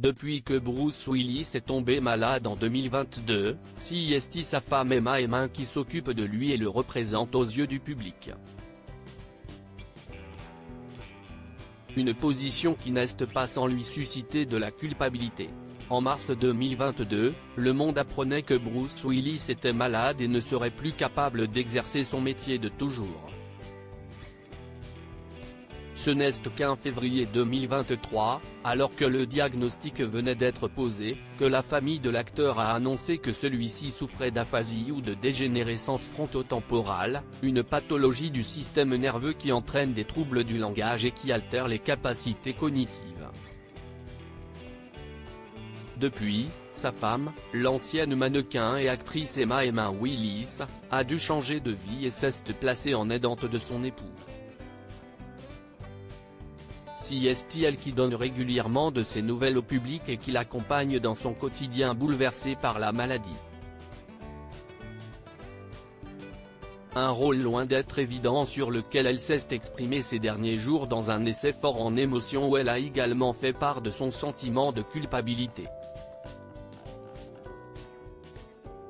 Depuis que Bruce Willis est tombé malade en 2022, c'est sa femme Emma Heming qui s'occupe de lui et le représente aux yeux du public. Une position qui n'est pas sans lui susciter de la culpabilité. En mars 2022, Le Monde apprenait que Bruce Willis était malade et ne serait plus capable d'exercer son métier de toujours. Ce n'est qu'en février 2023, alors que le diagnostic venait d'être posé, que la famille de l'acteur a annoncé que celui-ci souffrait d'aphasie ou de dégénérescence frontotemporale, une pathologie du système nerveux qui entraîne des troubles du langage et qui altère les capacités cognitives. Depuis, sa femme, l'ancienne mannequin et actrice Emma Heming Willis, a dû changer de vie et s'est placée en aidante de son époux. C'est elle qui donne régulièrement de ses nouvelles au public et qui l'accompagne dans son quotidien bouleversé par la maladie. Un rôle loin d'être évident sur lequel elle s'est exprimée ces derniers jours dans un essai fort en émotion où elle a également fait part de son sentiment de culpabilité.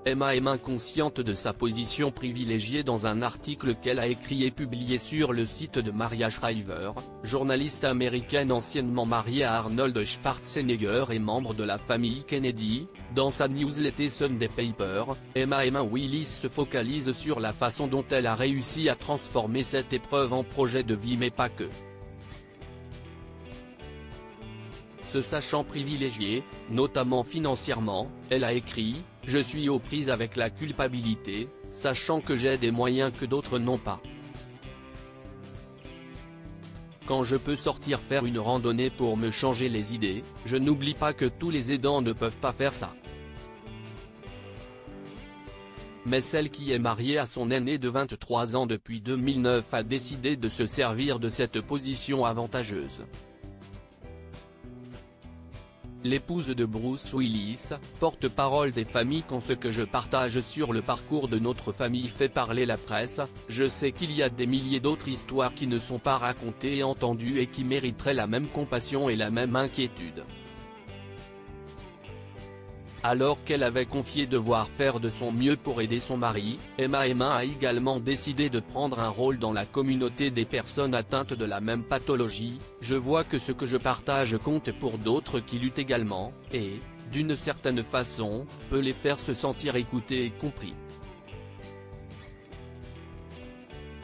Emma Heming, consciente de sa position privilégiée dans un article qu'elle a écrit et publié sur le site de Maria Shriver, journaliste américaine anciennement mariée à Arnold Schwarzenegger et membre de la famille Kennedy, dans sa newsletter Sunday Paper, Emma Heming Willis se focalise sur la façon dont elle a réussi à transformer cette épreuve en projet de vie mais pas que. Se sachant privilégiée, notamment financièrement, elle a écrit « Je suis aux prises avec la culpabilité, sachant que j'ai des moyens que d'autres n'ont pas. Quand je peux sortir faire une randonnée pour me changer les idées, je n'oublie pas que tous les aidants ne peuvent pas faire ça. » Mais celle qui est mariée à son aîné de 23 ans depuis 2009 a décidé de se servir de cette position avantageuse. L'épouse de Bruce Willis, porte-parole des familles quand ce que je partage sur le parcours de notre famille fait parler la presse, je sais qu'il y a des milliers d'autres histoires qui ne sont pas racontées et entendues et qui mériteraient la même compassion et la même inquiétude. Alors qu'elle avait confié devoir faire de son mieux pour aider son mari, Emma Heming a également décidé de prendre un rôle dans la communauté des personnes atteintes de la même pathologie. Je vois que ce que je partage compte pour d'autres qui luttent également, et, d'une certaine façon, peut les faire se sentir écoutés et compris.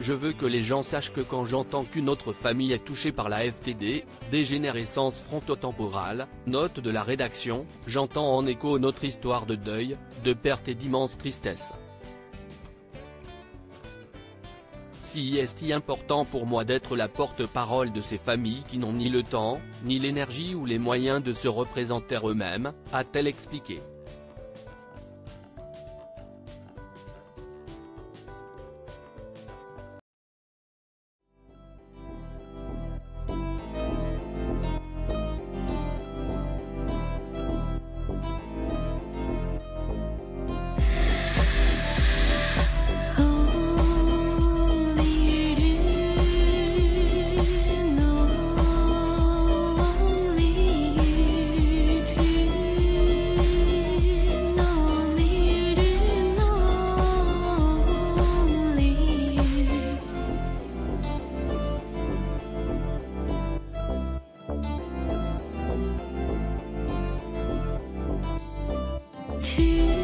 Je veux que les gens sachent que quand j'entends qu'une autre famille est touchée par la FTD, dégénérescence frontotemporale, note de la rédaction, j'entends en écho notre histoire de deuil, de perte et d'immense tristesse. C'est important pour moi d'être la porte-parole de ces familles qui n'ont ni le temps, ni l'énergie ou les moyens de se représenter eux-mêmes, a-t-elle expliqué. To